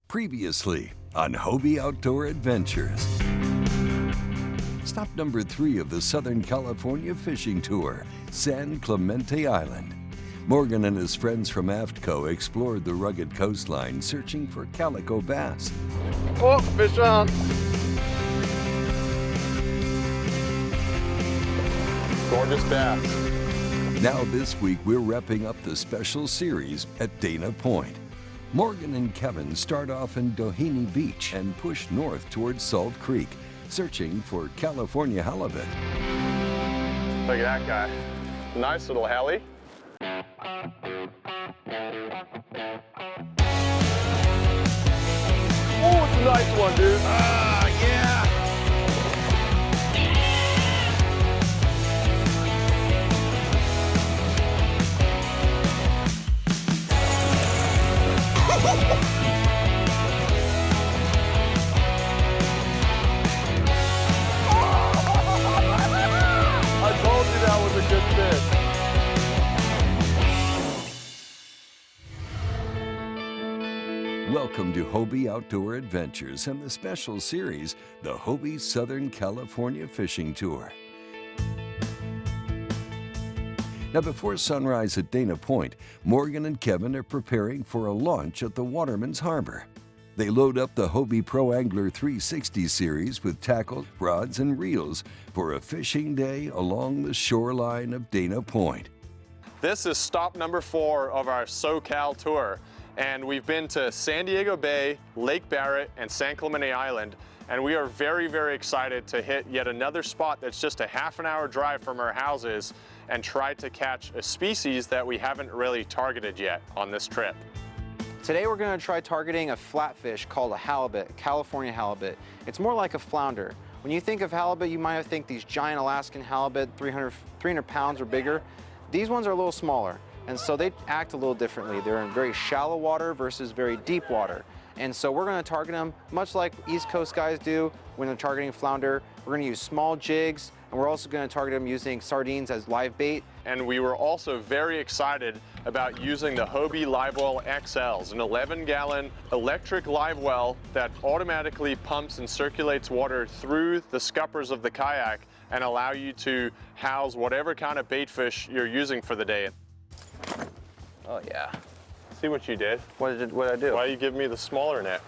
Previously on Hobie Outdoor Adventures. Stop number 3 of the Southern California Fishing Tour, San Clemente Island. Morgan and his friends from AFTCO explored the rugged coastline searching for calico bass. Oh, fish on! Gorgeous bass. Now this week we're wrapping up the special series at Dana Point. Morgan and Kevin start off in Doheny Beach and push north towards Salt Creek, searching for California halibut. Look at that guy. Nice little heli. Oh, it's a nice one, dude. Ah, yeah. I told you that was a good fish. Welcome to Hobie Outdoor Adventures and the special series, the Hobie Southern California Fishing Tour. Now before sunrise at Dana Point, Morgan and Kevin are preparing for a launch at the Waterman's Harbor. They load up the Hobie Pro Angler 360 series with tackle, rods, and reels for a fishing day along the shoreline of Dana Point. This is stop number 4 of our SoCal tour, and we've been to San Diego Bay, Lake Barrett, and San Clemente Island, and we are very, very excited to hit yet another spot that's just a half-an-hour drive from our houses and try to catch a species that we haven't really targeted yet on this trip. Today we're going to try targeting a flatfish called a halibut, California halibut. It's more like a flounder. When you think of halibut, you might think these giant Alaskan halibut, 300 pounds or bigger. These ones are a little smaller, and so they act a little differently. They're in very shallow water versus very deep water. And so we're going to target them much like East Coast guys do when they're targeting flounder. We're going to use small jigs, and we're also going to target them using sardines as live bait. And we were also very excited about using the Hobie Live Well XLs, an 11-gallon electric live well that automatically pumps and circulates water through the scuppers of the kayak and allow you to house whatever kind of bait fish you're using for the day. Oh yeah. See what you did? What did I do? Why you give me the smaller net?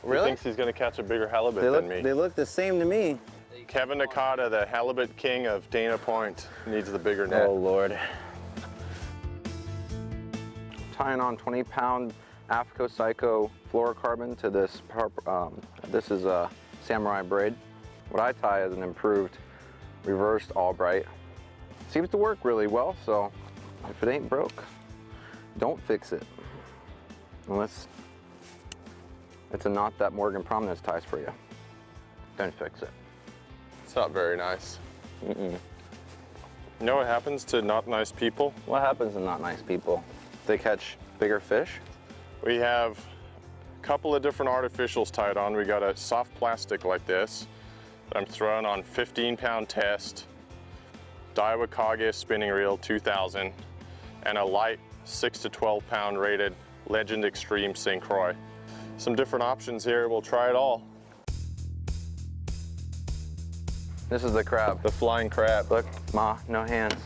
Really? He thinks he's going to catch a bigger halibut than me. They look the same to me. Kevin Nakata, the halibut king of Dana Point, needs the bigger net. Oh Lord. Tying on 20-pound AFTCO Psycho fluorocarbon to this. This is a samurai braid. What I tie is an improved reversed Albright. Seems to work really well, so if it ain't broke, don't fix it. Unless it's a knot that Morgan Prominence ties for you. Don't fix it. It's not very nice. You know what happens to not nice people? What happens to not nice people? They catch bigger fish? We have a couple of different artificials tied on. We got a soft plastic like this that I'm throwing on 15-pound test, Daiwa Kage spinning reel 2000, and a light 6 to 12-pound rated Legend Extreme St. Croix. Some different options here. We'll try it all. This is the crab. The flying crab. Look, Ma, no hands.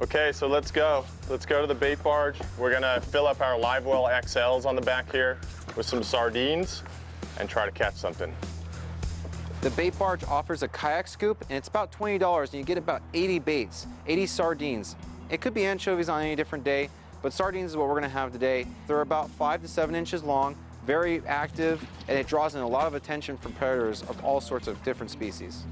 Okay, so let's go. Let's go to the bait barge. We're gonna fill up our Live Well XLs on the back here with some sardines and try to catch something. The bait barge offers a kayak scoop, and it's about $20, and you get about 80 baits, 80 sardines. It could be anchovies on any different day, but sardines is what we're gonna have today. They're about 5 to 7 inches long, very active, and it draws in a lot of attention from predators of all sorts of different species.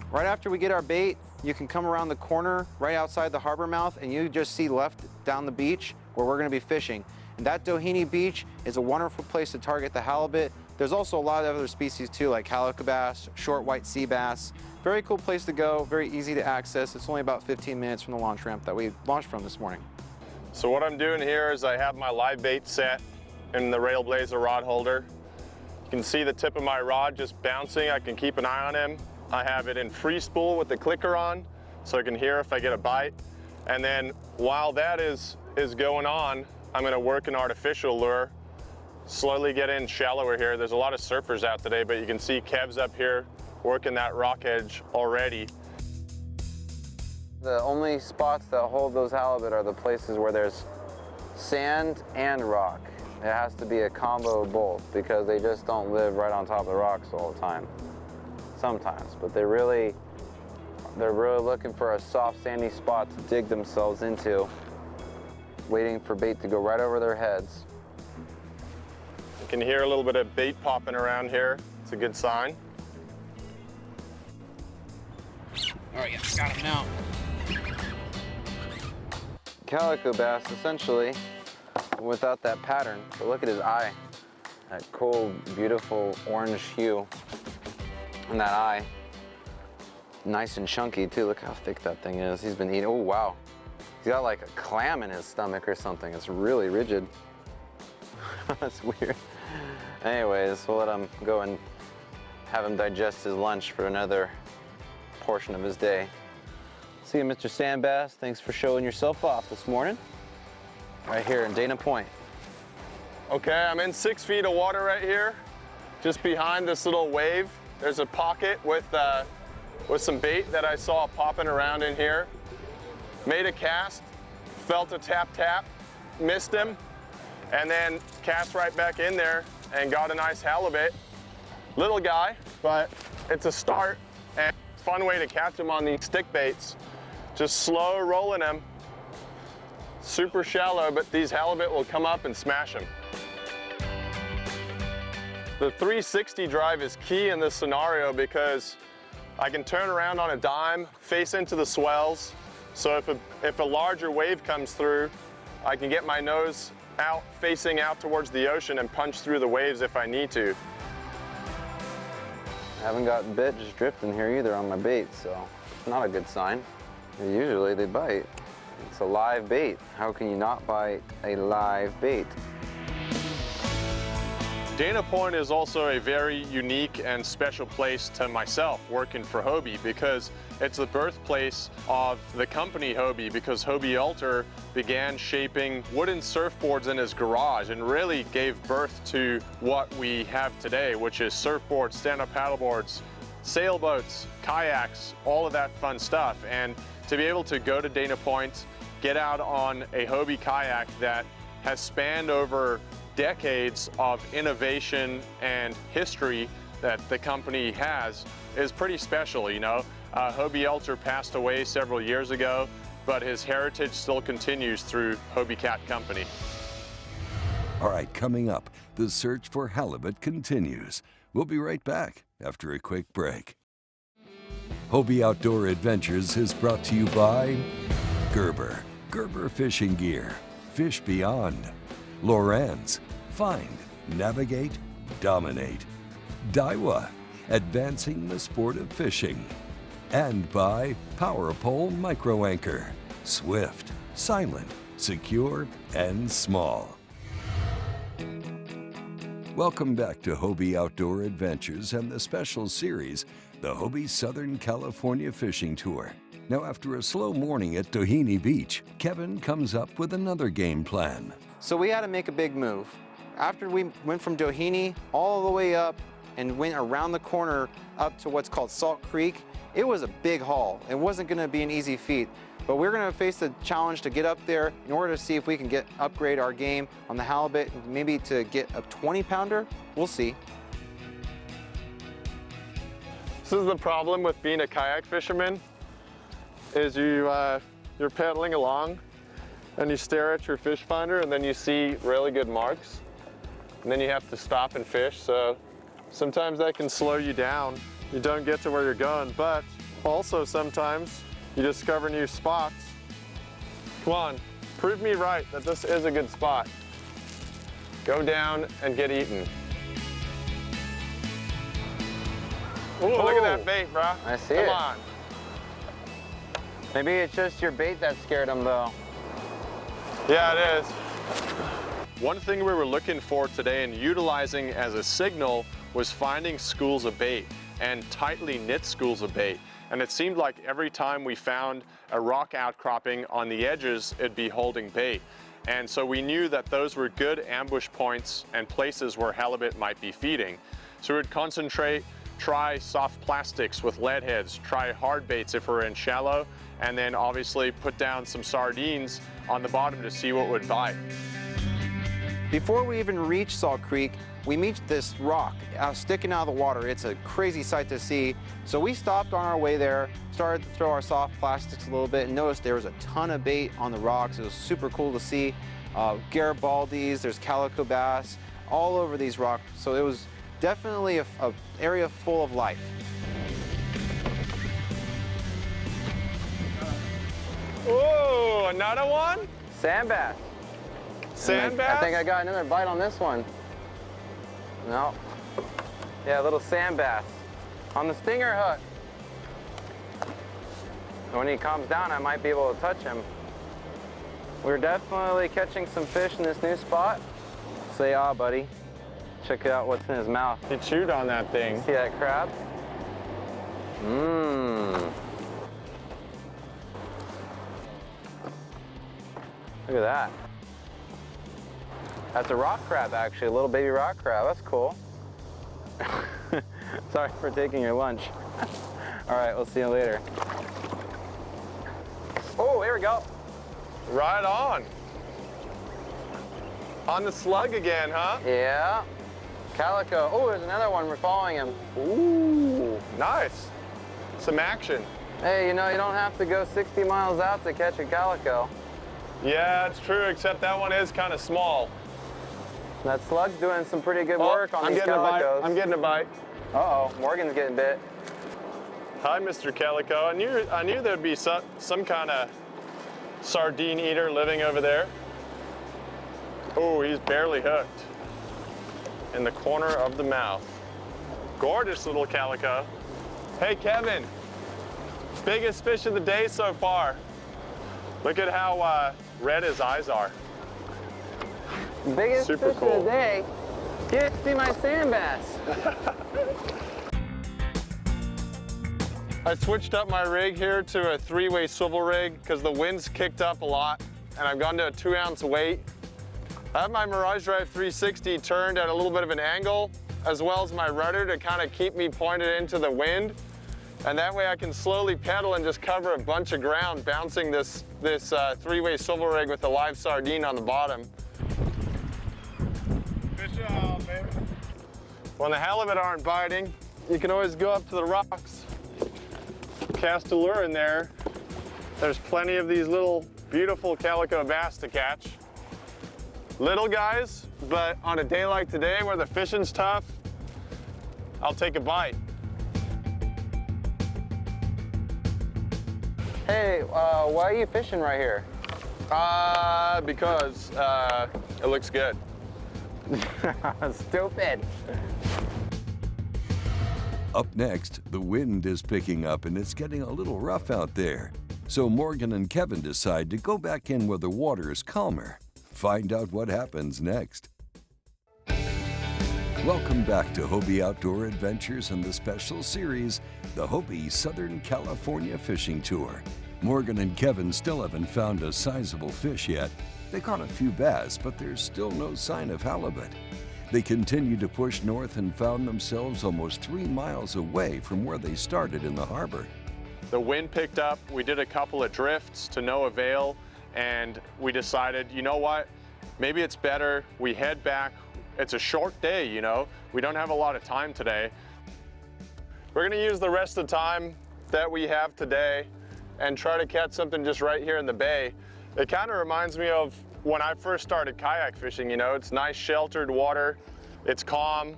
Right after we get our bait, you can come around the corner right outside the harbor mouth, and you just see left down the beach where we're gonna be fishing. And that Doheny Beach is a wonderful place to target the halibut. There's also a lot of other species too, like calico bass, short white sea bass. Very cool place to go, very easy to access. It's only about 15 minutes from the launch ramp that we launched from this morning. So what I'm doing here is I have my live bait set in the Railblazer rod holder. You can see the tip of my rod just bouncing. I can keep an eye on him. I have it in free spool with the clicker on, so I can hear if I get a bite. And then while that is going on, I'm gonna work an artificial lure, slowly get in shallower here. There's a lot of surfers out today, but you can see Kev's up here working that rock edge already. The only spots that hold those halibut are the places where there's sand and rock. It has to be a combo of both because they just don't live right on top of the rocks all the time. Sometimes, but they're really looking for a soft sandy spot to dig themselves into, waiting for bait to go right over their heads. You can hear a little bit of bait popping around here. It's a good sign. All right, yeah, got him now. Calico bass, essentially, without that pattern. But look at his eye, that cool, beautiful orange hue in that eye. Nice and chunky too. Look how thick that thing is. He's been eating. Oh wow, he's got like a clam in his stomach or something. It's really rigid. That's weird. Anyways, we'll let him go and have him digest his lunch for another portion of his day. See you, Mr. Sandbass. Thanks for showing yourself off this morning. Right here in Dana Point. Okay, I'm in 6 feet of water right here. Just behind this little wave, there's a pocket with some bait that I saw popping around in here. Made a cast, felt a tap tap, missed him, and then cast right back in there and got a nice halibut. Little guy, but it's a start and fun way to catch them on these stick baits. Just slow rolling them, super shallow, but these halibut will come up and smash them. The 360 drive is key in this scenario because I can turn around on a dime, face into the swells, so if a larger wave comes through, I can get my nose out, facing out towards the ocean and punch through the waves if I need to. I haven't gotten bit just drifting here either on my bait, so it's not a good sign. Usually they bite. It's a live bait. How can you not bite a live bait? Dana Point is also a very unique and special place to myself working for Hobie because it's the birthplace of the company Hobie, because Hobie Alter began shaping wooden surfboards in his garage and really gave birth to what we have today, which is surfboards, stand-up paddleboards, sailboats, kayaks, all of that fun stuff. And to be able to go to Dana Point, get out on a Hobie kayak that has spanned over decades of innovation and history that the company has is pretty special, you know. Hobie Alter passed away several years ago, but his heritage still continues through Hobie Cat Company. All right, coming up, the search for halibut continues. We'll be right back after a quick break. Hobie Outdoor Adventures is brought to you by Gerber Fishing Gear, Fish Beyond, Loran's, Find, Navigate, Dominate, Daiwa, advancing the sport of fishing, and by Power Pole Micro Anchor, swift, silent, secure, and small. Welcome back to Hobie Outdoor Adventures and the special series, the Hobie Southern California Fishing Tour. Now, after a slow morning at Doheny Beach, Kevin comes up with another game plan. So we had to make a big move. After we went from Doheny all the way up and went around the corner up to what's called Salt Creek, it was a big haul. It wasn't going to be an easy feat, but we're going to face the challenge to get up there in order to see if we can upgrade our game on the halibut, maybe to get a 20-pounder. We'll see. This is the problem with being a kayak fisherman, is you're paddling along and you stare at your fish finder and then you see really good marks and then you have to stop and fish. So sometimes that can slow you down. You don't get to where you're going, but also sometimes you discover new spots. Come on, prove me right that this is a good spot. Go down and get eaten. Ooh, look at that bait, bro. I see it. Come on. Maybe it's just your bait that scared him, though. Yeah, it is. One thing we were looking for today and utilizing as a signal was finding schools of bait and tightly knit schools of bait. And it seemed like every time we found a rock outcropping on the edges, it'd be holding bait. And so we knew that those were good ambush points and places where halibut might be feeding. So we'd concentrate, try soft plastics with lead heads, try hard baits if we're in shallow, and then obviously put down some sardines on the bottom to see what would bite. Before we even reach Salt Creek, we meet this rock sticking out of the water. It's a crazy sight to see. So we stopped on our way there, started to throw our soft plastics a little bit, and noticed there was a ton of bait on the rocks. It was super cool to see. Garibaldis, there's calico bass, all over these rocks. So it was definitely a area full of life. Ooh, another one? Sand bass. Sand bass? I think I got another bite on this one. No. Yeah, a little sand bass on the stinger hook. When he calms down, I might be able to touch him. We're definitely catching some fish in this new spot. Say ah, buddy. Check out what's in his mouth. He chewed on that thing. See that crab? Mmm. Look at that. That's a rock crab, actually, a little baby rock crab. That's cool. Sorry for taking your lunch. All right, we'll see you later. Oh, here we go. Right on. On the slug again, huh? Yeah. Calico. Oh, there's another one. We're following him. Ooh, nice. Some action. Hey, you know, you don't have to go 60 miles out to catch a calico. Yeah, it's true, except that one is kind of small. That slug's doing some pretty good work on I'm these getting calicos. a bite. I'm getting a bite. Uh-oh, Morgan's getting bit. Hi, Mr. Calico. I knew there'd be some kind of sardine eater living over there. Oh, he's barely hooked. In the corner of the mouth. Gorgeous little calico. Hey, Kevin. Biggest fish of the day so far. Look at how red his eyes are. Biggest Super fish cool. of the day. Get to see my sand bass. I switched up my rig here to a 3-way swivel rig because the wind's kicked up a lot and I've gone to a 2-ounce weight. I have my Mirage Drive 360 turned at a little bit of an angle, as well as my rudder to kind of keep me pointed into the wind. And that way I can slowly pedal and just cover a bunch of ground, bouncing this 3-way swivel rig with a live sardine on the bottom. Fish on, baby. When the halibut aren't biting, you can always go up to the rocks, cast a lure in there. There's plenty of these little beautiful calico bass to catch. Little guys, but on a day like today where the fishing's tough, I'll take a bite. Hey, why are you fishing right here? Because it looks good. Stupid. Up next, the wind is picking up and it's getting a little rough out there. So Morgan and Kevin decide to go back in where the water is calmer. Find out what happens next. Welcome back to Hobie Outdoor Adventures and the special series, the Hobie Southern California Fishing Tour. Morgan and Kevin still haven't found a sizable fish yet. They caught a few bass, but there's still no sign of halibut. They continued to push north and found themselves almost 3 miles away from where they started in the harbor. The wind picked up, we did a couple of drifts to no avail, and we decided, you know what, maybe it's better we head back. It's a short day, you know, we don't have a lot of time today. We're gonna use the rest of the time that we have today and try to catch something just right here in the bay. It kind of reminds me of when I first started kayak fishing, you know, it's nice sheltered water, it's calm,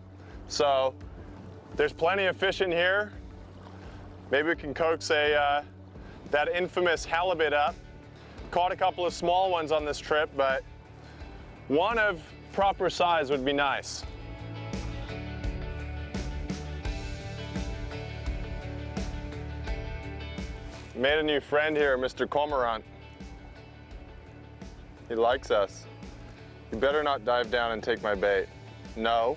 so there's plenty of fish in here. Maybe we can coax that infamous halibut up. Caught a couple of small ones on this trip, but one of proper size would be nice. Made a new friend here, Mr. Cormorant. He likes us. You better not dive down and take my bait. No.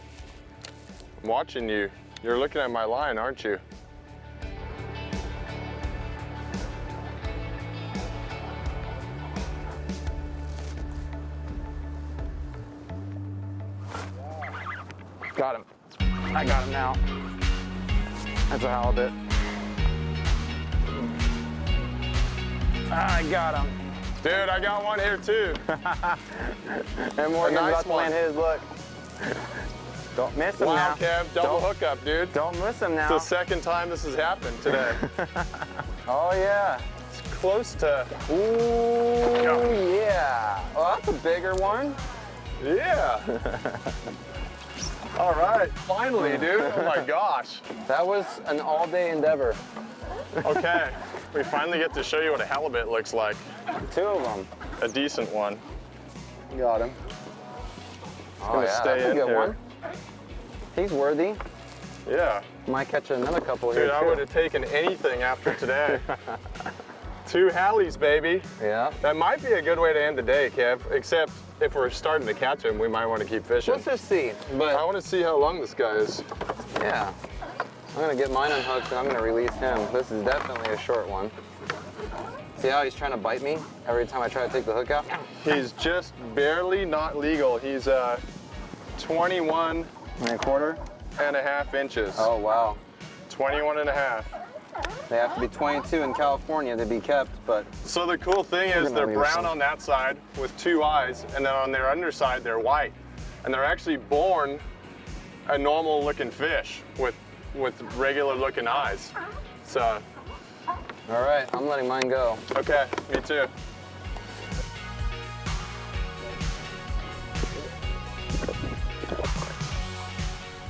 I'm watching you. You're looking at my line, aren't you? Got him. I got him now. That's a halibut. I got him. Dude, I got one here too. And Morgan's nice about to land his, look. Don't miss him now. Wow, Kev, double hookup, dude. Don't miss him now. It's the second time this has happened today. Oh yeah. It's close to, Ooh, yeah. Oh, that's a bigger one. yeah. All right, finally, dude. Oh my gosh. That was an all-day endeavor. Okay, we finally get to show you what a halibut looks like. 2 of them. A decent one. Got him. Oh gonna yeah, stay that's a in good here. one. He's worthy. Yeah. Might catch another couple Dude, here I too. would have taken anything after today. 2 hallies, baby. Yeah. That might be a good way to end the day, Kev, except if we're starting to catch them, we might want to keep fishing. Let's just see. I But want to see how long this guy is. yeah, I'm gonna get mine unhooked and I'm gonna release him. This is definitely a short one. See how he's trying to bite me every time I try to take the hook out? He's just barely not legal. He's 21 1/4. and a half inches. Oh wow. 21 and a half. They have to be 22 in California to be kept, but So the cool thing is they're brown on that side with 2 eyes, and then on their underside they're white. And they're actually born a normal looking fish with regular looking eyes. So, all right, I'm letting mine go. okay, me too.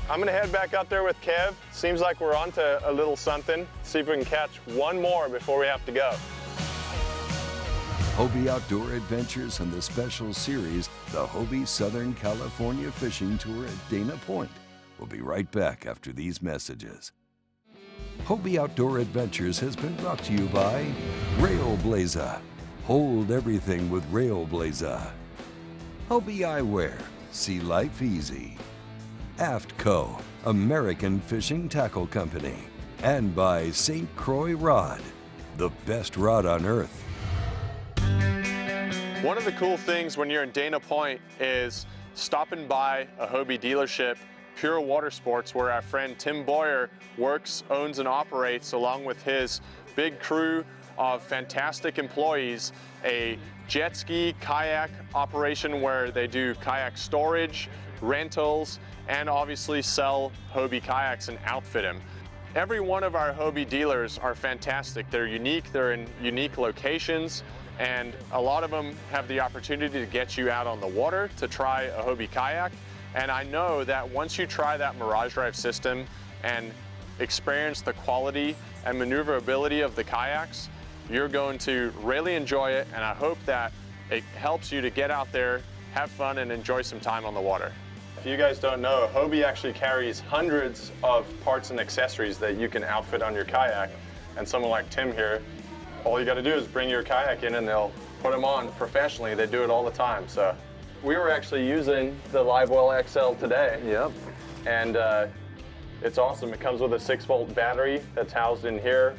I'm gonna head back out there with Kev. Seems like we're onto a little something. See if we can catch one more before we have to go. Hobie Outdoor Adventures and the special series, the Hobie Southern California Fishing Tour at Dana Point. We'll be right back after these messages. Hobie Outdoor Adventures has been brought to you by Railblaza. Hold everything with Railblaza. Hobie Eyewear. See life easy. AftCo, American Fishing Tackle Company. And by St. Croix Rod, the best rod on earth. One of the cool things when you're in Dana Point is stopping by a Hobie dealership, Pure Water Sports, where our friend Tim Boyer works, owns, and operates, along with his big crew of fantastic employees, a jet ski kayak operation where they do kayak storage, rentals, and obviously sell Hobie kayaks and outfit them. Every one of our Hobie dealers are fantastic. They're unique, they're in unique locations, and a lot of them have the opportunity to get you out on the water to try a Hobie kayak. And I know that once you try that Mirage Drive system and experience the quality and maneuverability of the kayaks, you're going to really enjoy it, and I hope that it helps you to get out there, have fun, and enjoy some time on the water. If you guys don't know, Hobie actually carries hundreds of parts and accessories that you can outfit on your kayak, and someone like Tim here, all you got to do is bring your kayak in and they'll put them on professionally. They do it all the time. So we were actually using the Live Well XL today. Yep. And it's awesome. It comes with a 6-volt battery that's housed in here,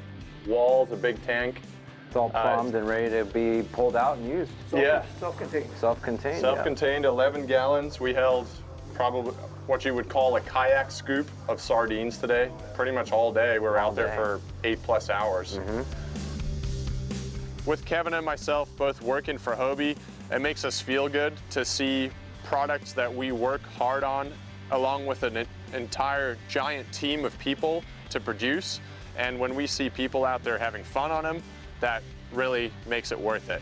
walls, a big tank. It's all plumbed and ready to be pulled out and used. Yeah. Self-contained. Self-contained. Self-contained, 11 gallons. We held probably what you would call a kayak scoop of sardines today. Pretty much all day. We were out there for 8+ hours. With Kevin and myself both working for Hobie, it makes us feel good to see products that we work hard on, along with an entire giant team of people to produce. And when we see people out there having fun on them, that really makes it worth it.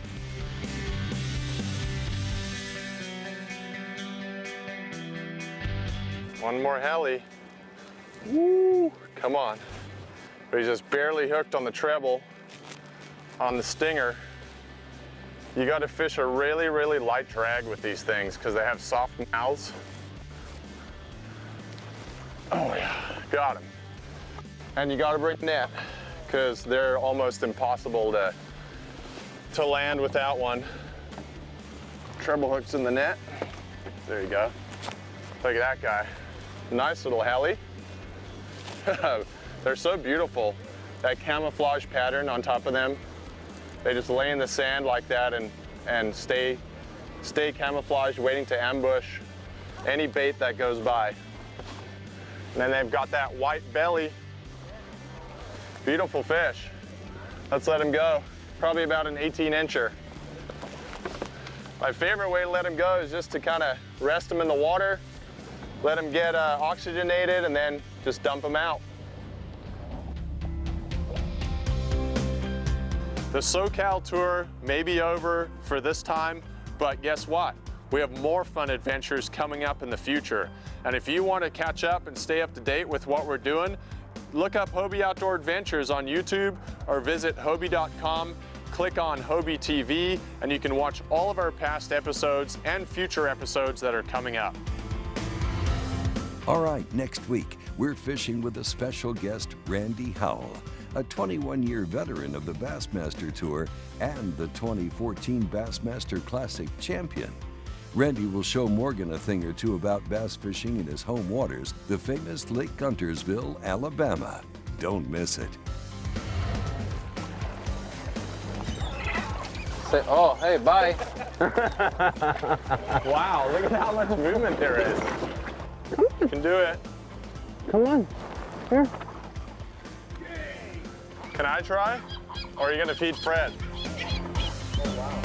One more heli. Woo, come on. But he's just barely hooked on the treble on the stinger. You got to fish a really, really light drag with these things because they have soft mouths. Oh yeah, got him. And you got to bring net because they're almost impossible to land without one. Treble hooks in the net. There you go. Look at that guy. Nice little heli. They're so beautiful. That camouflage pattern on top of them. They just lay in the sand like that and stay camouflaged, waiting to ambush any bait that goes by. And then they've got that white belly. Beautiful fish. Let's let him go. Probably about an 18-incher. My favorite way to let him go is just to kind of rest him in the water, let him get oxygenated, and then just dump him out. The SoCal tour may be over for this time, but guess what? We have more fun adventures coming up in the future. And if you want to catch up and stay up to date with what we're doing, look up Hobie Outdoor Adventures on YouTube or visit Hobie.com, click on Hobie TV, and you can watch all of our past episodes and future episodes that are coming up. All right, next week, we're fishing with a special guest, Randy Howell, a 21-year veteran of the Bassmaster Tour and the 2014 Bassmaster Classic champion. Randy will show Morgan a thing or two about bass fishing in his home waters, the famous Lake Guntersville, Alabama. Don't miss it. Say, oh, hey, bye. Wow, look at how much movement there is. You can do it. Come on, here. Can I try? Or are you gonna feed Fred? Oh, wow.